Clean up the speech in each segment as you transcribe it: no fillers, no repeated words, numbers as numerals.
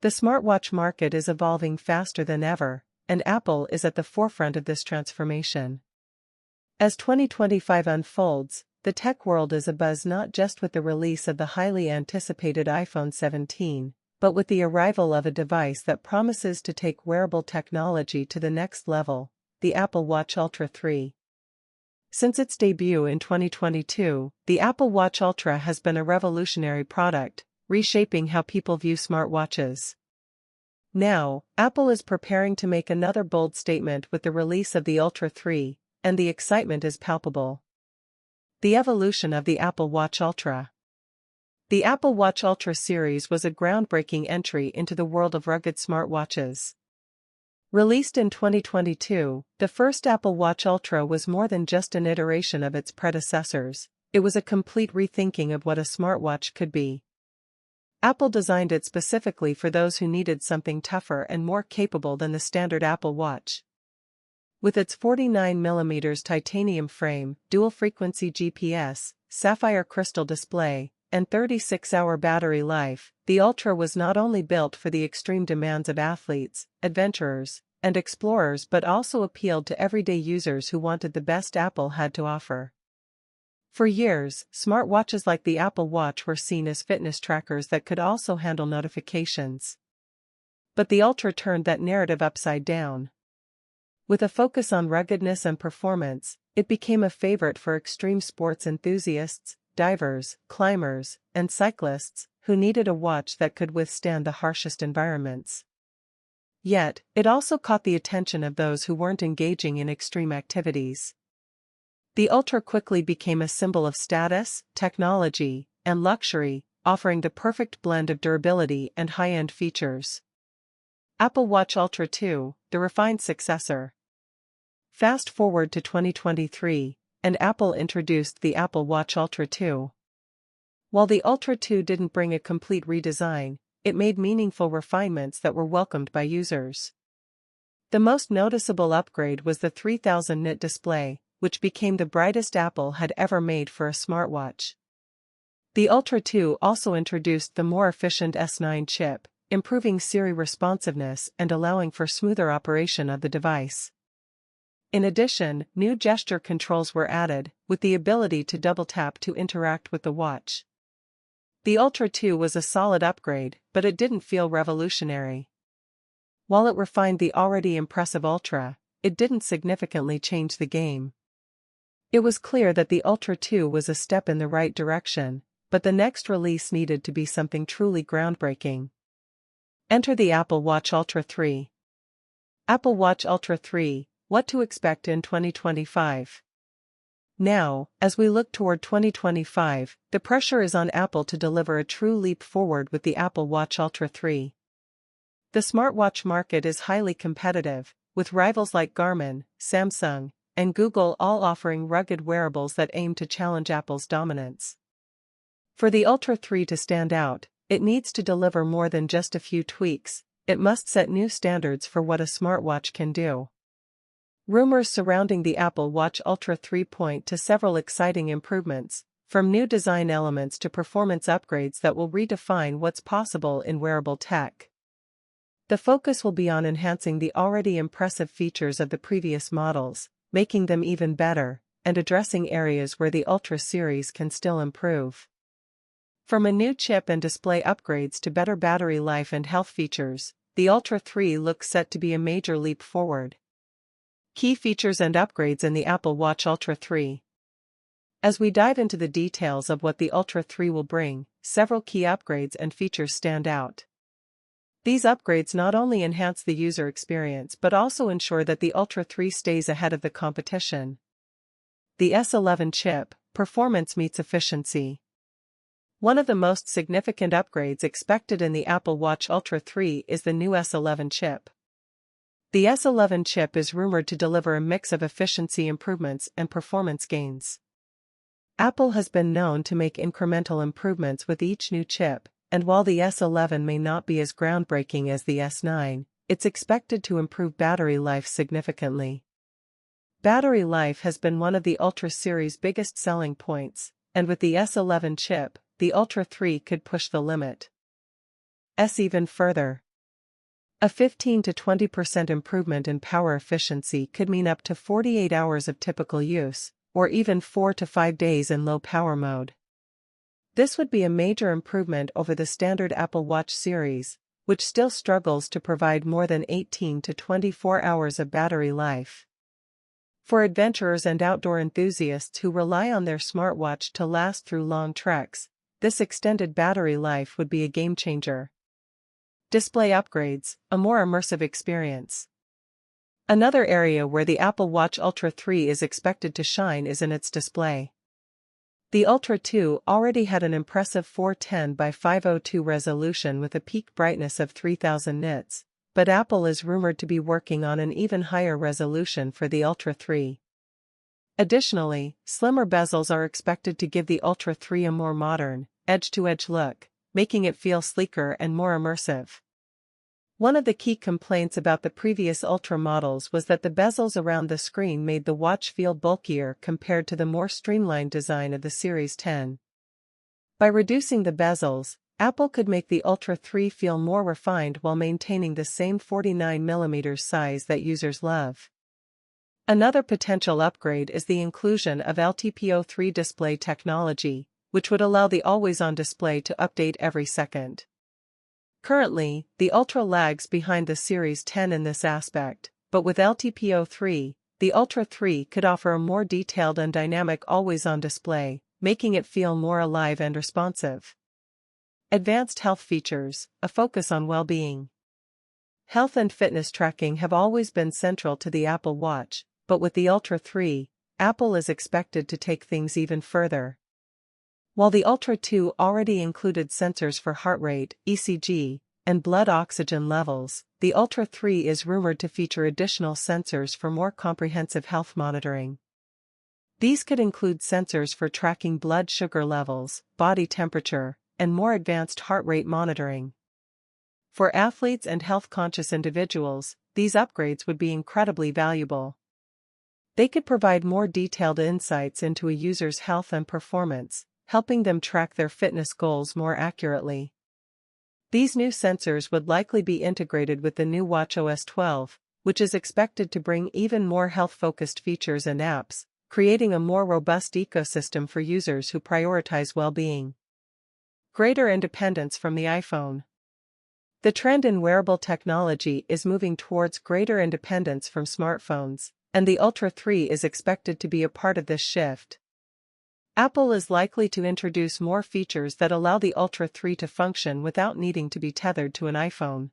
The smartwatch market is evolving faster than ever, and Apple is at the forefront of this transformation. As 2025 unfolds, the tech world is abuzz not just with the release of the highly anticipated iPhone 17, but with the arrival of a device that promises to take wearable technology to the next level, the Apple Watch Ultra 3. Since its debut in 2022, the Apple Watch Ultra has been a revolutionary product, reshaping how people view smartwatches. Now, Apple is preparing to make another bold statement with the release of the Ultra 3, and the excitement is palpable. The evolution of the Apple Watch Ultra. The Apple Watch Ultra series was a groundbreaking entry into the world of rugged smartwatches. Released in 2022, the first Apple Watch Ultra was more than just an iteration of its predecessors, it was a complete rethinking of what a smartwatch could be. Apple designed it specifically for those who needed something tougher and more capable than the standard Apple Watch. With its 49mm titanium frame, dual-frequency GPS, sapphire crystal display, and 36-hour battery life, the Ultra was not only built for the extreme demands of athletes, adventurers, and explorers but also appealed to everyday users who wanted the best Apple had to offer. For years, smartwatches like the Apple Watch were seen as fitness trackers that could also handle notifications. But the Ultra turned that narrative upside down. With a focus on ruggedness and performance, it became a favorite for extreme sports enthusiasts, divers, climbers, and cyclists who needed a watch that could withstand the harshest environments. Yet, it also caught the attention of those who weren't engaging in extreme activities. The Ultra quickly became a symbol of status, technology, and luxury, offering the perfect blend of durability and high-end features. Apple Watch Ultra 2, the refined successor. Fast forward to 2023, and Apple introduced the Apple Watch Ultra 2. While the Ultra 2 didn't bring a complete redesign, it made meaningful refinements that were welcomed by users. The most noticeable upgrade was the 3000 nit display, which became the brightest Apple had ever made for a smartwatch. The Ultra 2 also introduced the more efficient S9 chip, improving Siri responsiveness and allowing for smoother operation of the device. In addition, new gesture controls were added, with the ability to double-tap to interact with the watch. The Ultra 2 was a solid upgrade, but it didn't feel revolutionary. While it refined the already impressive Ultra, it didn't significantly change the game. It was clear that the Ultra 2 was a step in the right direction, but the next release needed to be something truly groundbreaking. Enter the Apple Watch Ultra 3. Apple Watch Ultra 3, what to expect in 2025. Now, as we look toward 2025, the pressure is on Apple to deliver a true leap forward with the Apple Watch Ultra 3. The smartwatch market is highly competitive, with rivals like Garmin, Samsung, and Google all offering rugged wearables that aim to challenge Apple's dominance. For the Ultra 3 to stand out, it needs to deliver more than just a few tweaks, it must set new standards for what a smartwatch can do. Rumors surrounding the Apple Watch Ultra 3 point to several exciting improvements, from new design elements to performance upgrades that will redefine what's possible in wearable tech. The focus will be on enhancing the already impressive features of the previous models, making them even better, and addressing areas where the Ultra series can still improve. From a new chip and display upgrades to better battery life and health features, the Ultra 3 looks set to be a major leap forward. Key features and upgrades in the Apple Watch Ultra 3. As we dive into the details of what the Ultra 3 will bring, several key upgrades and features stand out. These upgrades not only enhance the user experience but also ensure that the Ultra 3 stays ahead of the competition. The S11 chip, performance meets efficiency. One of the most significant upgrades expected in the Apple Watch Ultra 3 is the new S11 chip. The S11 chip is rumored to deliver a mix of efficiency improvements and performance gains. Apple has been known to make incremental improvements with each new chip, and while the S11 may not be as groundbreaking as the S9, it's expected to improve battery life significantly. Battery life has been one of the Ultra series' biggest selling points, and with the S11 chip, the Ultra 3 could push the limit. Even further. A 15 to 20% improvement in power efficiency could mean up to 48 hours of typical use, or even 4 to 5 days in low power mode. This would be a major improvement over the standard Apple Watch series, which still struggles to provide more than 18 to 24 hours of battery life. For adventurers and outdoor enthusiasts who rely on their smartwatch to last through long treks, this extended battery life would be a game-changer. Display upgrades, a more immersive experience. Another area where the Apple Watch Ultra 3 is expected to shine is in its display. The Ultra 2 already had an impressive 410 by 502 resolution with a peak brightness of 3000 nits, but Apple is rumored to be working on an even higher resolution for the Ultra 3. Additionally, slimmer bezels are expected to give the Ultra 3 a more modern, edge-to-edge look, making it feel sleeker and more immersive. One of the key complaints about the previous Ultra models was that the bezels around the screen made the watch feel bulkier compared to the more streamlined design of the Series 10. By reducing the bezels, Apple could make the Ultra 3 feel more refined while maintaining the same 49mm size that users love. Another potential upgrade is the inclusion of LTPO3 display technology, which would allow the always-on display to update every second. Currently, the Ultra lags behind the Series 10 in this aspect, but with LTPO3, the Ultra 3 could offer a more detailed and dynamic always-on display, making it feel more alive and responsive. Advanced health features, a focus on well-being. Health and fitness tracking have always been central to the Apple Watch, but with the Ultra 3, Apple is expected to take things even further. While the Ultra 2 already included sensors for heart rate, ECG, and blood oxygen levels, the Ultra 3 is rumored to feature additional sensors for more comprehensive health monitoring. These could include sensors for tracking blood sugar levels, body temperature, and more advanced heart rate monitoring. For athletes and health-conscious individuals, these upgrades would be incredibly valuable. They could provide more detailed insights into a user's health and performance, helping them track their fitness goals more accurately. These new sensors would likely be integrated with the new watchOS 12, which is expected to bring even more health-focused features and apps, creating a more robust ecosystem for users who prioritize well-being. Greater independence from the iPhone. The trend in wearable technology is moving towards greater independence from smartphones, and the Ultra 3 is expected to be a part of this shift. Apple is likely to introduce more features that allow the Ultra 3 to function without needing to be tethered to an iPhone.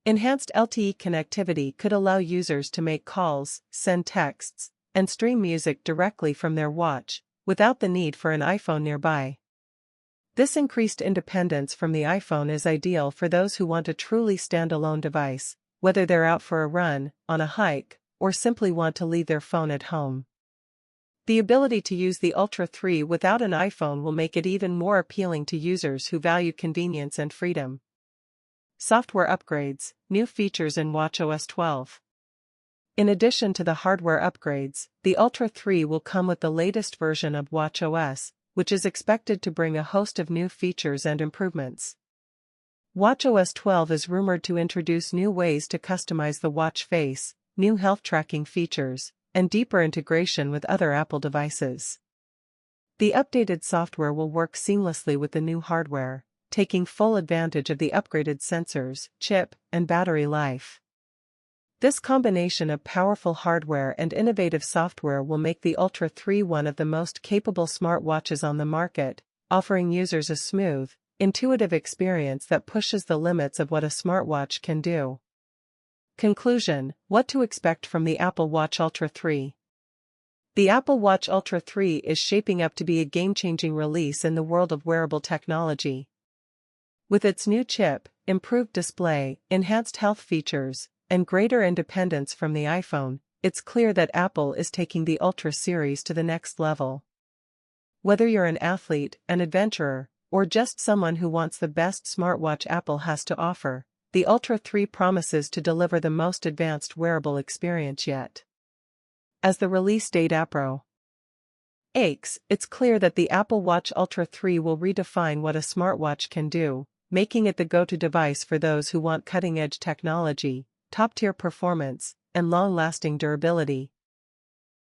Enhanced LTE connectivity could allow users to make calls, send texts, and stream music directly from their watch, without the need for an iPhone nearby. This increased independence from the iPhone is ideal for those who want a truly standalone device, whether they're out for a run, on a hike, or simply want to leave their phone at home. The ability to use the Ultra 3 without an iPhone will make it even more appealing to users who value convenience and freedom. Software upgrades, new features in watchOS 12. In addition to the hardware upgrades, the Ultra 3 will come with the latest version of watchOS, which is expected to bring a host of new features and improvements. watchOS 12 is rumored to introduce new ways to customize the watch face, new health tracking features, and deeper integration with other Apple devices. The updated software will work seamlessly with the new hardware, taking full advantage of the upgraded sensors, chip, and battery life. This combination of powerful hardware and innovative software will make the Ultra 3 one of the most capable smartwatches on the market, offering users a smooth, intuitive experience that pushes the limits of what a smartwatch can do. Conclusion: what to expect from the Apple Watch Ultra 3? The Apple Watch Ultra 3 is shaping up to be a game-changing release in the world of wearable technology. With its new chip, improved display, enhanced health features, and greater independence from the iPhone, it's clear that Apple is taking the Ultra series to the next level. Whether you're an athlete, an adventurer, or just someone who wants the best smartwatch Apple has to offer, the Ultra 3 promises to deliver the most advanced wearable experience yet. As the release date approaches, it's clear that the Apple Watch Ultra 3 will redefine what a smartwatch can do, making it the go-to device for those who want cutting-edge technology, top-tier performance, and long-lasting durability.